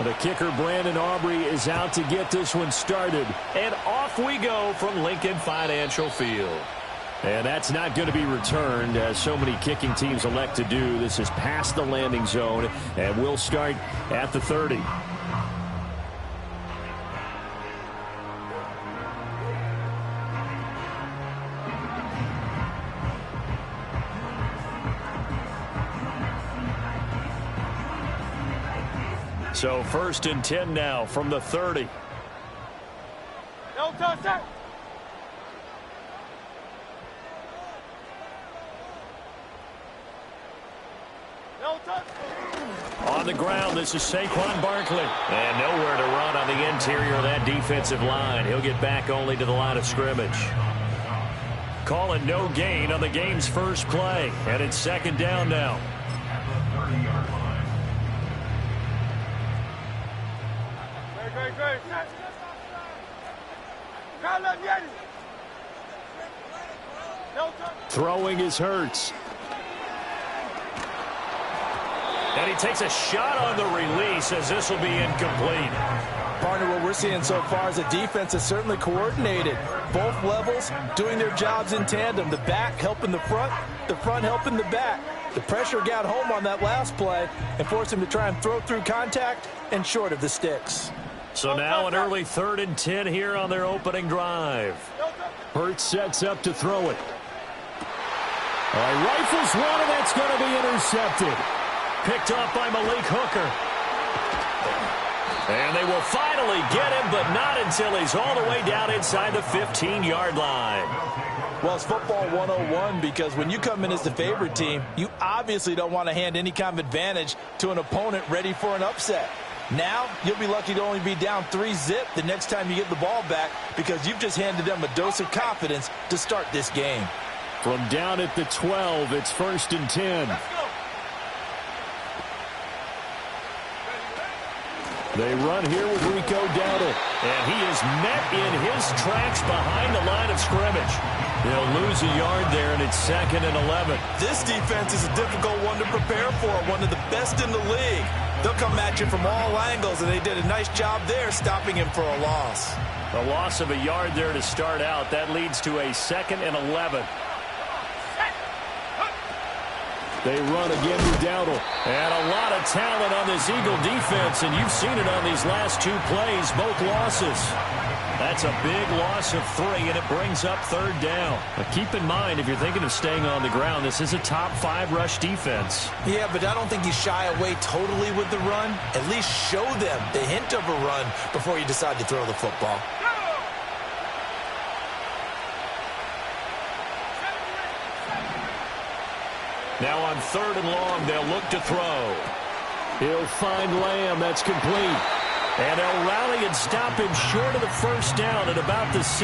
The kicker, Brandon Aubrey, is out to get this one started. And off we go from Lincoln Financial Field. And that's not going to be returned, as so many kicking teams elect to do. This is past the landing zone, and we'll start at the 30. So 1st and 10 now from the 30. No touchdown. No touchdown. On the ground, this is Saquon Barkley. And nowhere to run on the interior of that defensive line. He'll get back only to the line of scrimmage. Calling no gain on the game's first play. And it's 2nd down now. Throwing is Hurts. And he takes a shot on the release, as this will be incomplete. Partner, what we're seeing so far is a defense that's certainly coordinated. Both levels doing their jobs in tandem. The back helping the front helping the back. The pressure got home on that last play and forced him to try and throw through contact and short of the sticks. So now an early 3rd and 10 here on their opening drive. Hurts sets up to throw it. Rifles one, and that's going to be intercepted. Picked off by Malik Hooker. And they will finally get him, but not until he's all the way down inside the 15-yard line. Well, it's football 101, because when you come in as the favorite team, you obviously don't want to hand any kind of advantage to an opponent ready for an upset. Now, you'll be lucky to only be down 3-zip the next time you get the ball back, because you've just handed them a dose of confidence to start this game. From down at the 12, it's 1st and 10. They run here with Rico Dowdle. And he is met in his tracks behind the line of scrimmage. They'll lose a yard there, and it's 2nd and 11. This defense is a difficult one to prepare for, one of the best in the league. They'll come at you from all angles, and they did a nice job there stopping him for a loss. A loss of a yard there to start out. That leads to a 2nd and 11. They run again with Dowdle. And a lot of talent on this Eagle defense, and you've seen it on these last 2 plays, both losses. That's a big loss of 3, and it brings up 3rd down. Now keep in mind, if you're thinking of staying on the ground, this is a top 5 rush defense. Yeah, but I don't think you shy away totally with the run. At least show them the hint of a run before you decide to throw the football. Now on 3rd and long, they'll look to throw. He'll find Lamb. That's complete. And they'll rally and stop him short of the 1st down at about the 6.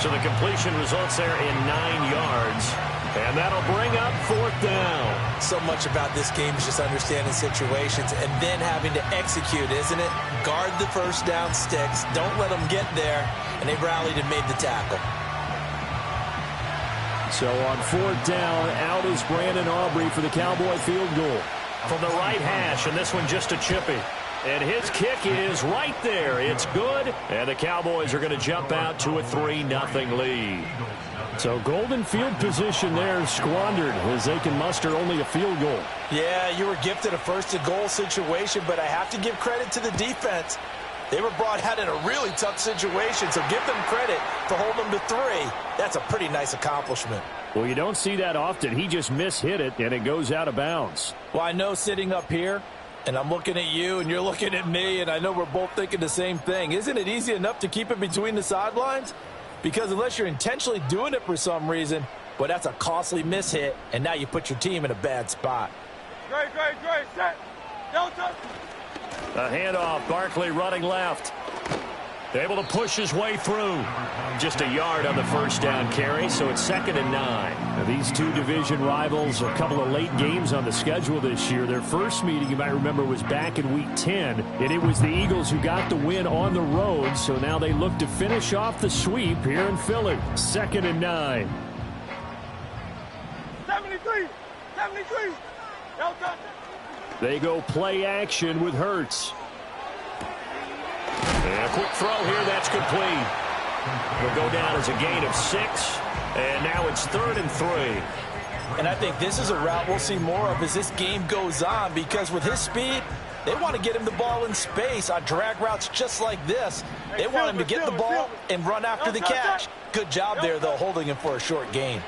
So the completion results there in 9 yards. And that'll bring up 4th down. So much about this game is just understanding situations and then having to execute, isn't it? Guard the 1st down sticks. Don't let them get there. And they rallied and made the tackle. So on 4th down, out is Brandon Aubrey for the Cowboy field goal. From the right hash, and this one just a chippy. And his kick is right there. It's good. And the Cowboys are going to jump out to a 3-0 lead. So golden field position there squandered as they can muster only a field goal. Yeah, you were gifted a 1st and goal situation, but I have to give credit to the defense. They were brought out in a really tough situation, so give them credit for holding them to 3. That's a pretty nice accomplishment. Well, you don't see that often. He just mishit it, and it goes out of bounds. Well, I know sitting up here, and I'm looking at you, and you're looking at me, and I know we're both thinking the same thing. Isn't it easy enough to keep it between the sidelines? Because unless you're intentionally doing it for some reason, well, that's a costly mishit, and now you put your team in a bad spot. Great, set. Don't touch. A handoff, Barkley running left. Able to push his way through. Just a yard on the 1st down carry, so it's 2nd and 9. Now, these 2 division rivals, a couple of late games on the schedule this year. Their first meeting, you might remember, was back in Week 10, and it was the Eagles who got the win on the road, so now they look to finish off the sweep here in Philly. 2nd and 9. 73. 73. Don't touch it. They go play action with Hurts. And a quick throw here, that's complete. Will go down as a gain of 6, and now it's 3rd and 3. And I think this is a route we'll see more of as this game goes on, because with his speed, they want to get him the ball in space on drag routes just like this. They want him to get the ball and run after the catch. Good job there, though, holding him for a short gain.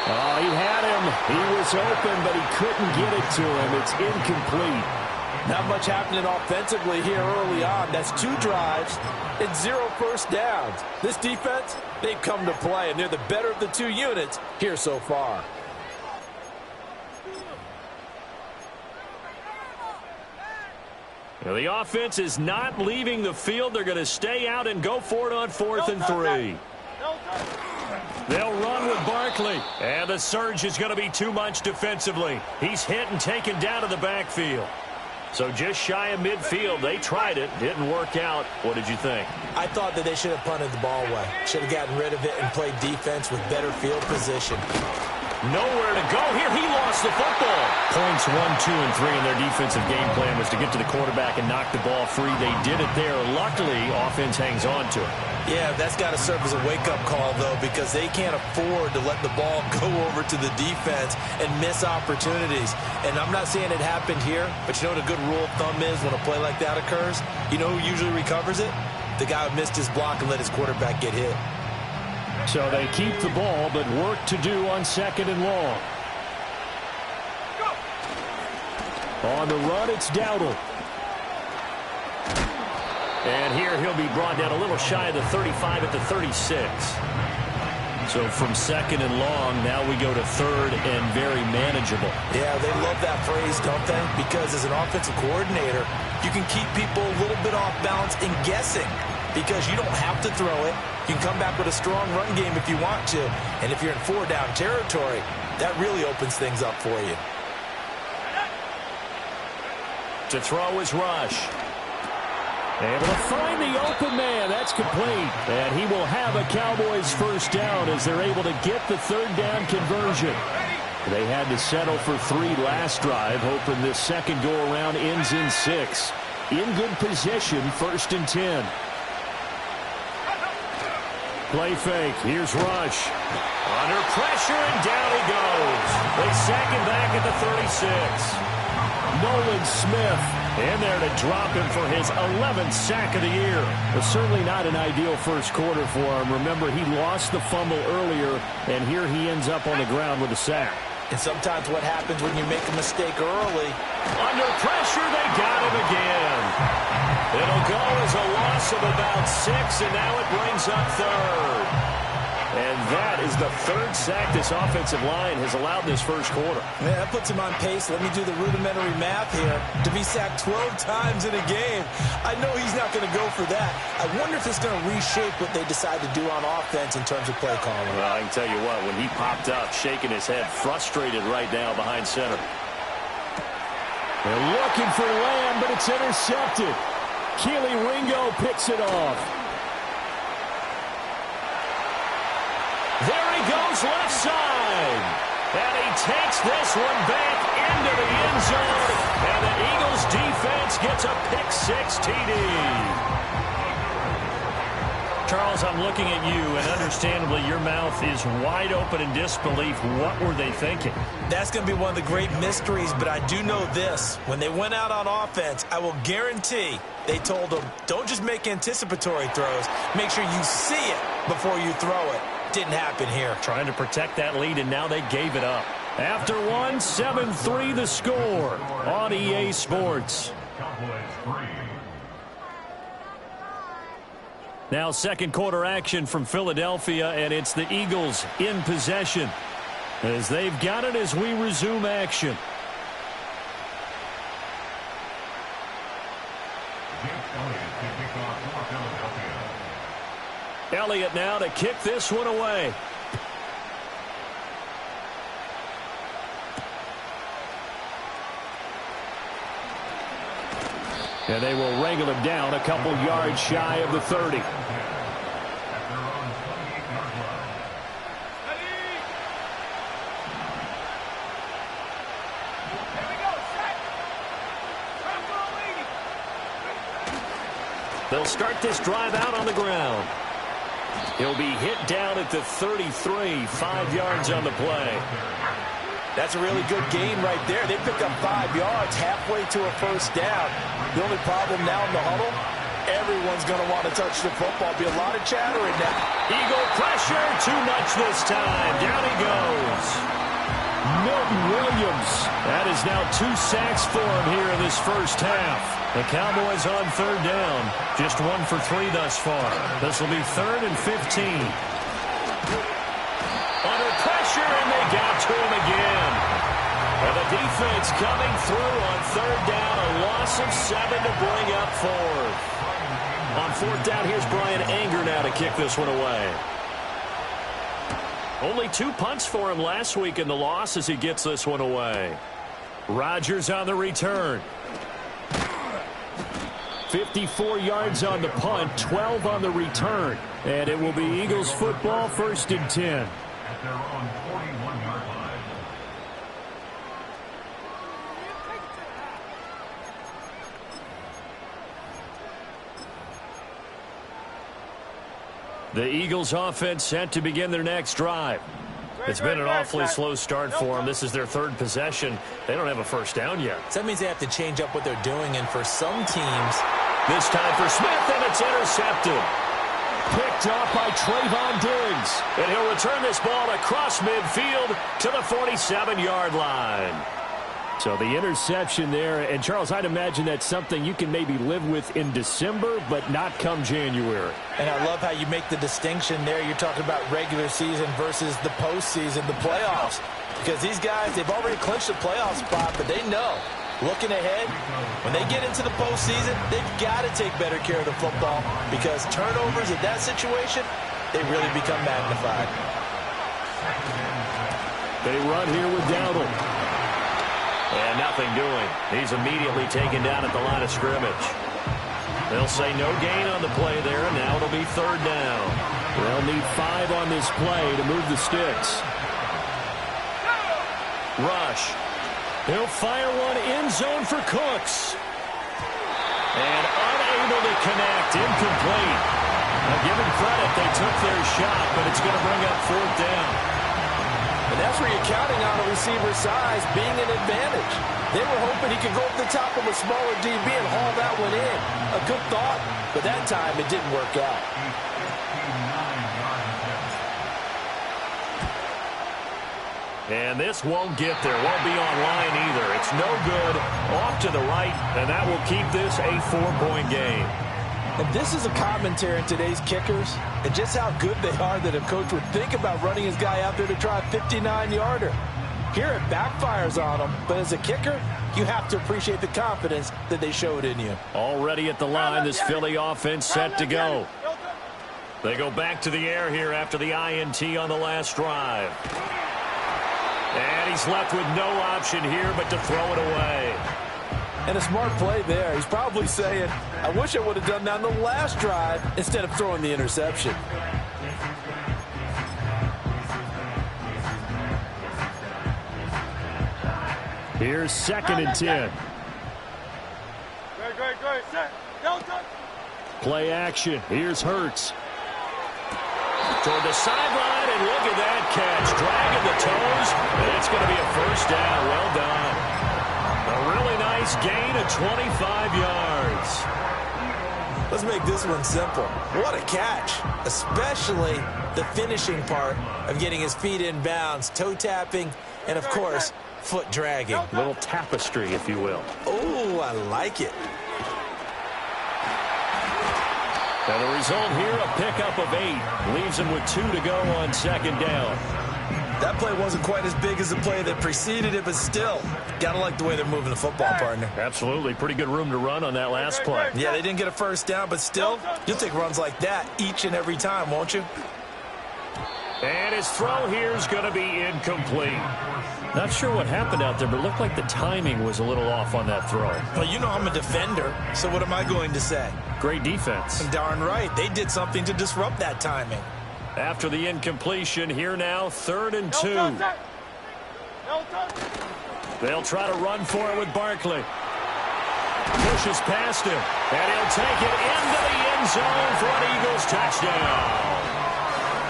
Oh, he had him. He was open, but he couldn't get it to him. It's incomplete. Not much happening offensively here early on. That's 2 drives and 0 first downs. This defense, they've come to play, and they're the better of the 2 units here so far. Now, the offense is not leaving the field. They're going to stay out and go for it on 4th and 3. They'll run with Barkley. And the surge is going to be too much defensively. He's hit and taken down to the backfield. So just shy of midfield. They tried it. Didn't work out. What did you think? I thought that they should have punted the ball away. Should have gotten rid of it and played defense with better field position. Nowhere to go here. He lost the football. Points 1, 2, and 3 in their defensive game plan was to get to the quarterback and knock the ball free. They did it there. Luckily, offense hangs on to it. Yeah, that's got to serve as a wake-up call, though, because they can't afford to let the ball go over to the defense and miss opportunities. And I'm not saying it happened here, but you know what a good rule of thumb is when a play like that occurs? You know who usually recovers it? The guy who missed his block and let his quarterback get hit. So they keep the ball, but work to do on 2nd and long. On the run, it's Dowdle. And here he'll be brought down a little shy of the 35 at the 36. So from 2nd and long, now we go to 3rd and very manageable. Yeah, they love that phrase, don't they? Because as an offensive coordinator, you can keep people a little bit off balance and guessing, because you don't have to throw it. You can come back with a strong run game if you want to. And if you're in 4-down territory, that really opens things up for you. To throw is Rush. Able to find the open man. That's complete. And he will have a Cowboys first down as they're able to get the 3rd down conversion. They had to settle for 3 last drive, hoping this second go-around ends in 6. In good position, 1st and 10. Play fake. Here's Rush. Under pressure, and down he goes. They sack him back at the 36. Nolan Smith in there to drop him for his 11th sack of the year. But certainly not an ideal first quarter for him. Remember, he lost the fumble earlier, and here he ends up on the ground with a sack. And sometimes what happens when you make a mistake early, under pressure, they got him again. It'll go as a loss of about 6, and now it brings up 3rd. And that is the 3rd sack this offensive line has allowed this first quarter. Man, that puts him on pace. Let me do the rudimentary math here. To be sacked 12 times in a game, I know he's not going to go for that. I wonder if it's going to reshape what they decide to do on offense in terms of play calling. Well, I can tell you what, when he popped up, shaking his head, frustrated right now behind center. They're looking for Lamb, but it's intercepted. Keely Ringo picks it off. There he goes left side. And he takes this one back into the end zone. And the Eagles defense gets a pick-6 TD. Charles, I'm looking at you, and understandably your mouth is wide open in disbelief. What were they thinking? That's going to be one of the great mysteries, but I do know this. When they went out on offense, I will guarantee they told them, don't just make anticipatory throws. Make sure you see it before you throw it. Didn't happen here. Trying to protect that lead, and now they gave it up. After one, 7-3 the score on EA Sports. Now second quarter action from Philadelphia, and it's the Eagles in possession as they've got it as we resume action. Elliott now to kick this one away. And they will wrangle him down a couple yards shy of the 30. They'll start this drive out on the ground. He'll be hit down at the 33, 5 yards on the play. That's a really good gain right there. They picked up 5 yards halfway to a first down. The only problem now in the huddle, everyone's going to want to touch the football. Be a lot of chattering now. Eagle pressure, too much this time. Down he goes. Milton Williams. That is now 2 sacks for him here in this first half. The Cowboys on third down. Just 1 for 3 thus far. This will be 3rd and 15. Under pressure, and they got to him again. And the defense coming through on third down. A loss of 7 to bring up 4th. On 4th down, here's Brian Anger now to kick this one away. Only 2 punts for him last week in the loss as he gets this one away. Rodgers on the return. 54 yards on the punt, 12 on the return. And it will be Eagles football, 1st and 10. The Eagles offense set to begin their next drive. It's been an awfully slow start for them. This is their 3rd possession. They don't have a first down yet. So that means they have to change up what they're doing, and for some teams, this time for Smith, and it's intercepted. Picked off by Trayvon Diggs. And he'll return this ball across midfield to the 47-yard line. So the interception there, and Charles, I'd imagine that's something you can maybe live with in December, but not come January. And I love how you make the distinction there. You're talking about regular season versus the postseason, the playoffs. Because these guys, they've already clinched the playoff spot, but they know, looking ahead, when they get into the postseason, they've got to take better care of the football because turnovers in that situation, they really become magnified. They run here with Dowdle. And nothing doing. He's immediately taken down at the line of scrimmage. They'll say no gain on the play there, and now it'll be 3rd down. They'll need 5 on this play to move the sticks. Rush. He'll fire one end zone for Cooks. And unable to connect. Incomplete. Now, give him credit. They took their shot, but it's going to bring up 4th down. And that's where you're counting on a receiver's size being an advantage. They were hoping he could go up the top of a smaller DB and haul that one in. A good thought, but that time it didn't work out. And this won't get there. Won't be online either. It's no good. Off to the right, and that will keep this a 4-point game. And this is a commentary on today's kickers and just how good they are that a coach would think about running his guy out there to try a 59-yarder. Here it backfires on him, but as a kicker, you have to appreciate the confidence that they showed in you. Already at the line, this Philly offense set to go. They go back to the air here after the INT on the last drive. And he's left with no option here but to throw it away. And a smart play there. He's probably saying, I wish I would have done that on the last drive instead of throwing the interception. Here's 2nd and 10. Play action. Here's Hurts. Toward the sideline, and look at that catch. Dragging the toes, and it's going to be a first down. Well done. A really nice gain of 25 yards. Let's make this one simple. What a catch, especially the finishing part of getting his feet in bounds, toe tapping, and, of course, foot dragging. A little tapestry, if you will. Oh, I like it. And the result here, a pickup of 8. Leaves him with 2 to go on 2nd down. That play wasn't quite as big as the play that preceded it, but still, gotta like the way they're moving the football, partner. Absolutely. Pretty good room to run on that last play. Yeah, they didn't get a first down, but still, you'll take runs like that each and every time, won't you? And his throw here is going to be incomplete. Not sure what happened out there, but it looked like the timing was a little off on that throw. Well, you know I'm a defender, so what am I going to say? Great defense. Darn right. They did something to disrupt that timing. After the incompletion, here now, 3rd and 2. They'll try to run for it with Barkley. Pushes past him, and he'll take it into the end zone for an Eagles touchdown.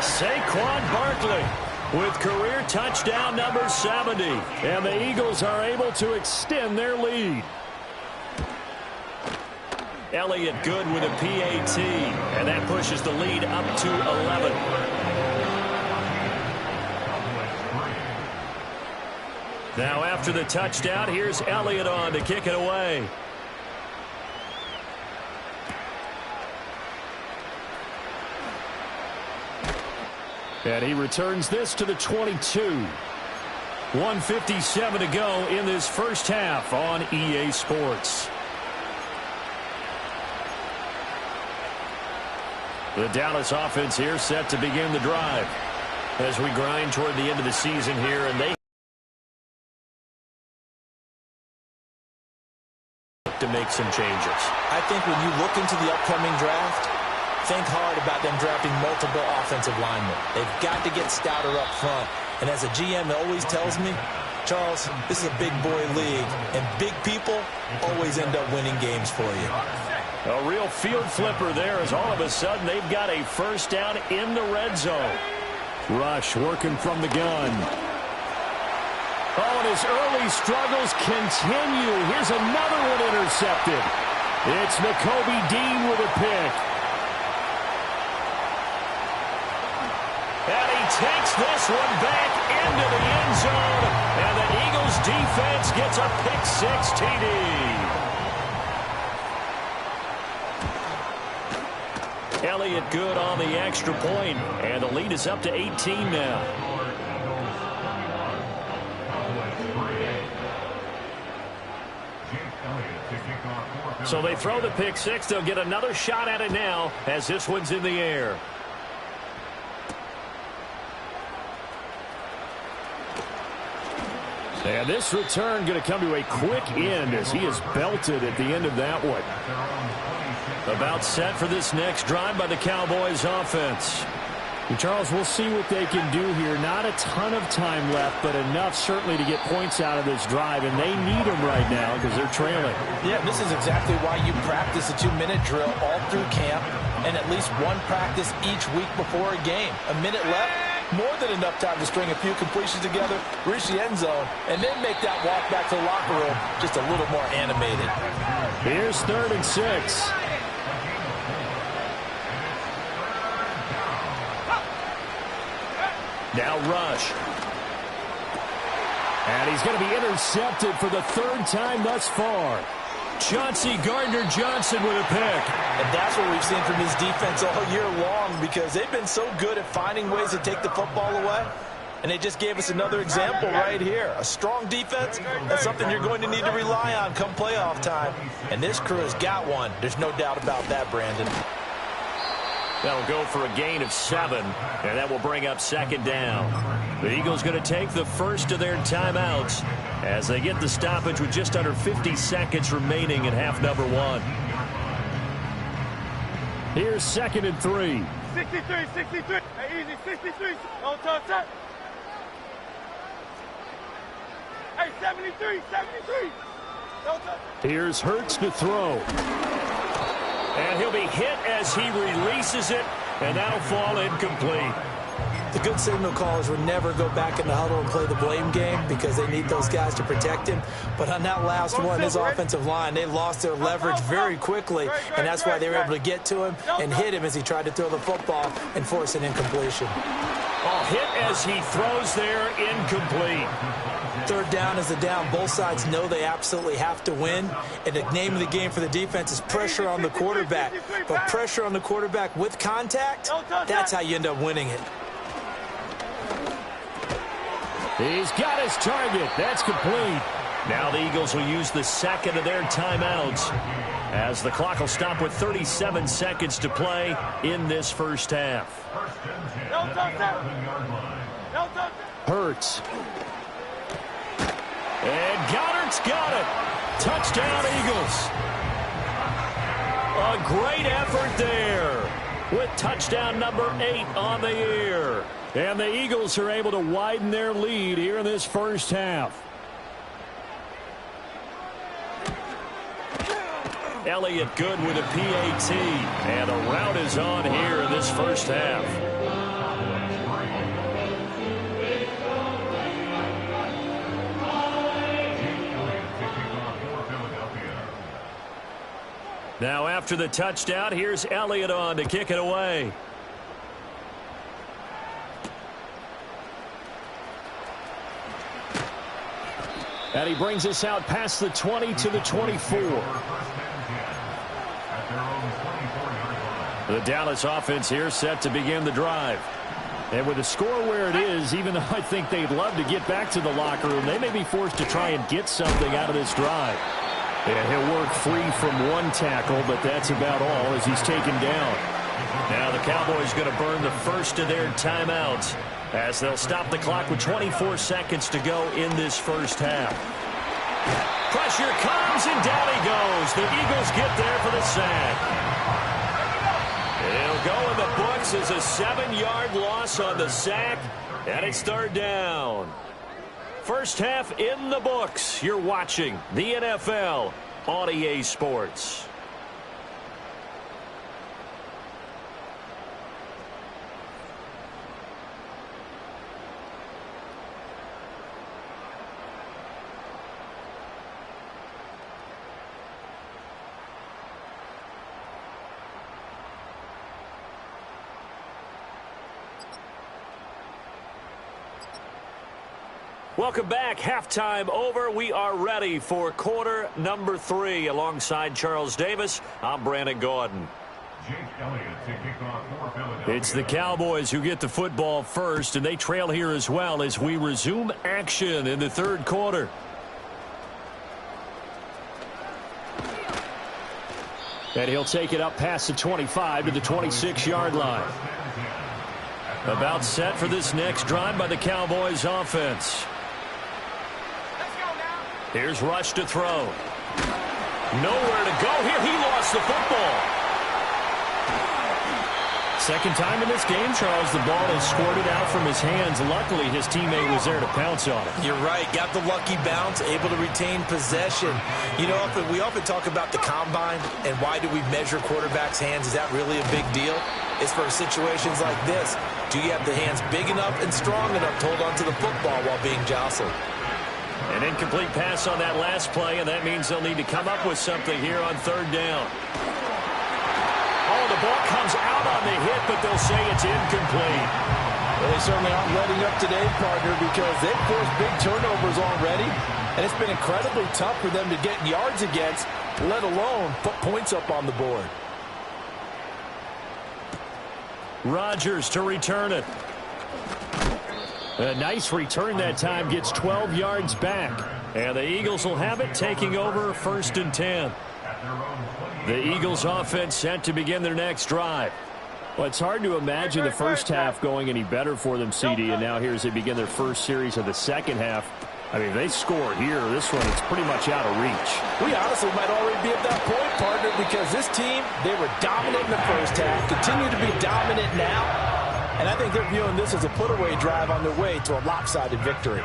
Saquon Barkley with career touchdown number 70. And the Eagles are able to extend their lead. Elliott good with a PAT, and that pushes the lead up to 11. Now after the touchdown, here's Elliott on to kick it away. And he returns this to the 22. 1:57 to go in this first half on EA Sports. The Dallas offense here set to begin the drive As we grind toward the end of the season here, and they to make some changes. I think when you look into the upcoming draft, think hard about them drafting multiple offensive linemen. They've got to get stouter up front. And as a GM always tells me, Charles, this is a big boy league, and big people always end up winning games for you. A real field flipper there as all of a sudden they've got a first down in the red zone. Rush working from the gun. Oh, and his early struggles continue. Here's another one intercepted. It's Nakobe Dean with a pick. And he takes this one back into the end zone. And the Eagles defense gets a pick-6 TD. Elliott good on the extra point, and the lead is up to 18 now. So they throw the pick-6. They'll get another shot at it now as this one's in the air. And this return going to come to a quick end as he is belted at the end of that one. About set for this next drive by the Cowboys offense. And Charles, we'll see what they can do here. Not a ton of time left, but enough certainly to get points out of this drive, and they need them right now because they're trailing. Yeah, this is exactly why you practice a 2-minute drill all through camp and at least one practice each week before a game. A minute left, more than enough time to string a few completions together, reach the end zone, and then make that walk back to the locker room just a little more animated. Here's 3rd and 6. Now Rush. And he's going to be intercepted for the 3rd time thus far. Chauncey Gardner-Johnson with a pick. And that's what we've seen from his defense all year long because they've been so good at finding ways to take the football away. And they just gave us another example right here. A strong defense, that's something you're going to need to rely on come playoff time. And this crew has got one. There's no doubt about that, Brandon. That'll go for a gain of 7, and that will bring up 2nd down. The Eagles going to take the first of their timeouts as they get the stoppage with just under 50 seconds remaining in half number 1. Here's 2nd and 3. 63, 63. Hey, easy, 63. Don't touch that. Hey, 73, 73. Don't touch that. Here's Hurts to throw. And he'll be hit as he releases it, and that'll fall incomplete. The good signal callers would never go back in the huddle and play the blame game because they need those guys to protect him. But on that last one, his offensive line, they lost their leverage very quickly, and that's why they were able to get to him and hit him as he tried to throw the football and force an incompletion. Oh, hit as he throws there, incomplete. 3rd down is the down. Both sides know they absolutely have to win. And the name of the game for the defense is pressure on the quarterback. But pressure on the quarterback with contact, that's how you end up winning it. He's got his target. That's complete. Now the Eagles will use the 2nd of their timeouts as the clock will stop with 37 seconds to play in this first half. Hurts. And Goddard's got it. Touchdown, Eagles. A great effort there with touchdown number 8 on the year. And the Eagles are able to widen their lead here in this first half. Elliott good with a PAT. And the rout is on here in this first half. Now after the touchdown, here's Elliott on to kick it away. And he brings us out past the 20 to the 24. The Dallas offense here set to begin the drive. And with the score where it is, even though I think they'd love to get back to the locker room, they may be forced to try and get something out of this drive. And he'll work free from one tackle, but that's about all as he's taken down. Now the Cowboys going to burn the first of their timeouts as they'll stop the clock with 24 seconds to go in this first half. Pressure comes, and down he goes. The Eagles get there for the sack. It'll go in the books as a 7-yard loss on the sack, and it's third down. First half in the books. You're watching the NFL on EA Sports. Welcome back. Halftime over. We are ready for quarter number 3. Alongside Charles Davis, I'm Brandon Gaudin. It's the Cowboys who get the football first, and they trail here as well as we resume action in the third quarter. And he'll take it up past the 25 to the 26-yard line. About set for this next drive by the Cowboys offense. Here's Rush to throw. Nowhere to go here. He lost the football. Second time in this game, Charles, the ball is squirted out from his hands. Luckily, his teammate was there to pounce on it. You're right. Got the lucky bounce, able to retain possession. You know, we often talk about the combine and why do we measure quarterbacks' hands. Is that really a big deal? It's for situations like this. Do you have the hands big enough and strong enough to hold onto the football while being jostled? An incomplete pass on that last play, and that means they'll need to come up with something here on third down. Oh, the ball comes out on the hit, but they'll say it's incomplete. Well, they certainly aren't letting up today, partner, because they've forced big turnovers already, and it's been incredibly tough for them to get yards against, let alone put points up on the board. Rodgers to return it. A nice return that time, gets 12 yards back. And the Eagles will have it, taking over 1st and 10. The Eagles offense set to begin their next drive. Well, it's hard to imagine the first half going any better for them, CD, and now here as they begin their first series of the second half. I mean, if they score here, this one is pretty much out of reach. We honestly might already be at that point, partner, because this team, they were dominant in the first half, continue to be dominant now. And I think they're viewing this as a put-away drive on their way to a lopsided victory.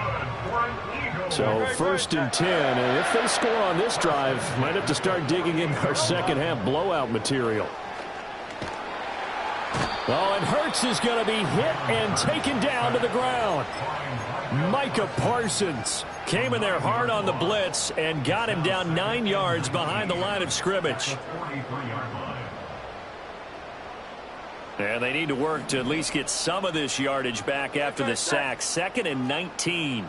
So 1st and 10, and if they score on this drive, might have to start digging in our second half blowout material. Oh, and Hurts is going to be hit and taken down to the ground. Micah Parsons came in there hard on the blitz and got him down 9 yards behind the line of scrimmage. And they need to work to at least get some of this yardage back after the sack. 2nd and 19.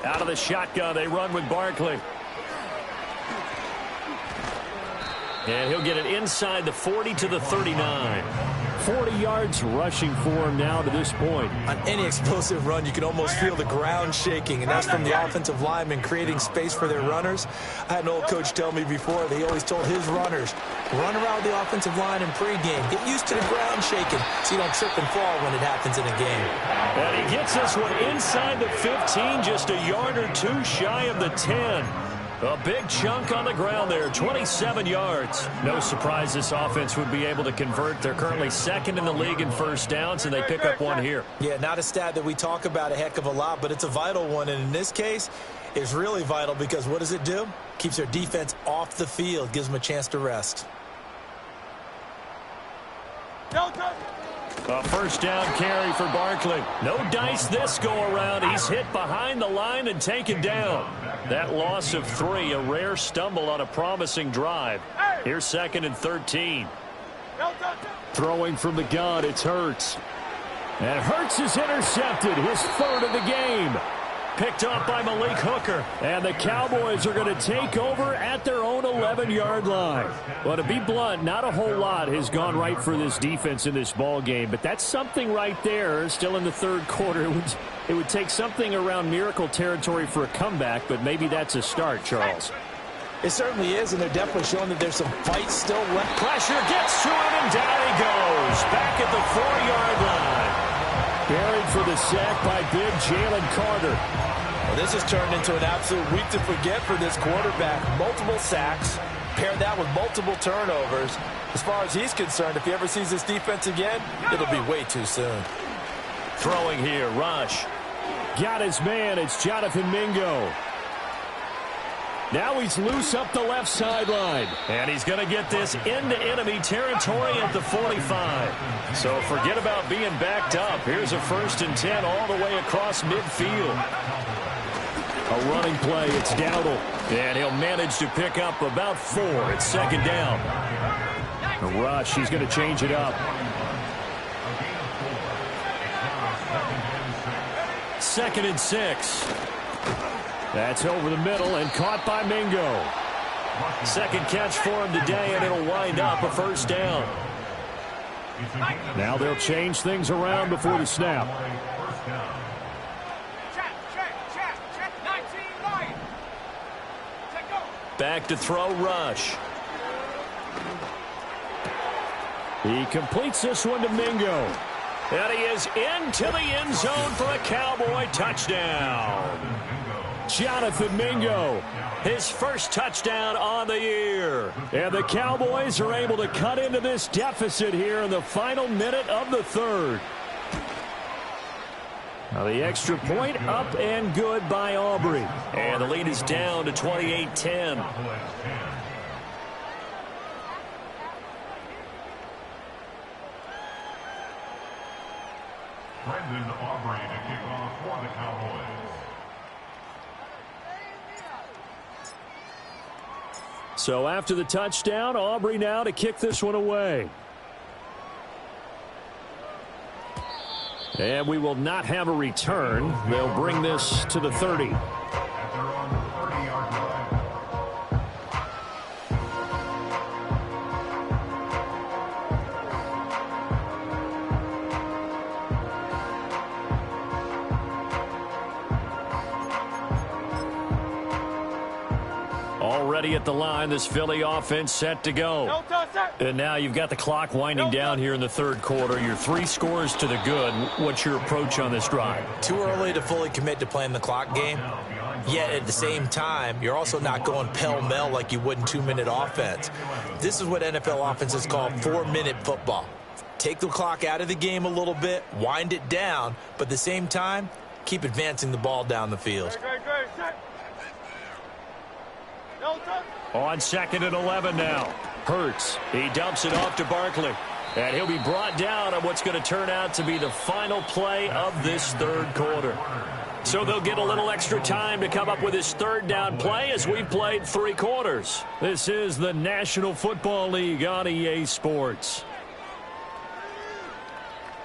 Out of the shotgun, they run with Barkley. And he'll get it inside the 40 to the 39. 40 yards rushing for him now to this point. On any explosive run, you can almost feel the ground shaking, and that's from the offensive linemen creating space for their runners. I had an old coach tell me before, they always told his runners, run around the offensive line in pregame. Get used to the ground shaking so you don't trip and fall when it happens in a game. And he gets this one inside the 15, just a yard or two shy of the 10. A big chunk on the ground there, 27 yards. No surprise this offense would be able to convert. They're currently 2nd in the league in first downs, and they pick up one here. Yeah, not a stat that we talk about a heck of a lot, but it's a vital one. And in this case, is really vital because what does it do? Keeps their defense off the field, gives them a chance to rest. A first down carry for Barkley. No dice this go-around. He's hit behind the line and taken down. That loss of 3, a rare stumble on a promising drive. Here's 2nd and 13. Throwing from the gun, it's Hurts. And Hurts is intercepted, his 3rd of the game. Picked up by Malik Hooker. And the Cowboys are going to take over at their own 11-yard line. Well, to be blunt, not a whole lot has gone right for this defense in this ball game, but that's something right there. Still in the 3rd quarter. It would take something around miracle territory for a comeback, but maybe that's a start, Charles. It certainly is, and they're definitely showing that there's some fight still left. Pressure gets to him, and down he goes. Back at the 4-yard line. Buried for the sack by big Jalen Carter. Well, this has turned into an absolute week to forget for this quarterback. Multiple sacks, pair that with multiple turnovers. As far as he's concerned, if he ever sees this defense again, it'll be way too soon. Throwing here, Rush. Got his man, it's Jonathan Mingo. Now he's loose up the left sideline. And he's going to get this into enemy territory at the 45. So forget about being backed up. Here's a 1st and 10 all the way across midfield. A running play, it's Dowdle. And he'll manage to pick up about 4. It's 2nd down. A rush, he's going to change it up. 2nd and 6. That's over the middle and caught by Mingo. 2nd catch for him today, and it'll wind up a 1st down. Now they'll change things around before the snap. Back to throw, Rush. He completes this one to Mingo. And he is into the end zone for a Cowboy touchdown. Jonathan Mingo. His 1st touchdown on the year. And the Cowboys are able to cut into this deficit here in the final minute of the 3rd. Now the extra point up and good by Aubrey. And the lead is down to 28-10. Brendan Aubrey to kick off for the Cowboys. So after the touchdown, Aubrey now to kick this one away. And we will not have a return. They'll bring this to the 30. Already at the line, this Philly offense set to go. And now you've got the clock winding down here in the 3rd quarter. You're 3 scores to the good. What's your approach on this drive? Too early to fully commit to playing the clock game. Yet at the same time, you're also not going pell-mell like you would in 2-minute offense. This is what NFL offenses call 4-minute football. Take the clock out of the game a little bit, wind it down, but at the same time, keep advancing the ball down the field. On 2nd and 11 now. Hurts. He dumps it off to Barkley. And he'll be brought down on what's going to turn out to be the final play of this 3rd quarter. So they'll get a little extra time to come up with his 3rd down play as we've played 3 quarters. This is the National Football League on EA Sports.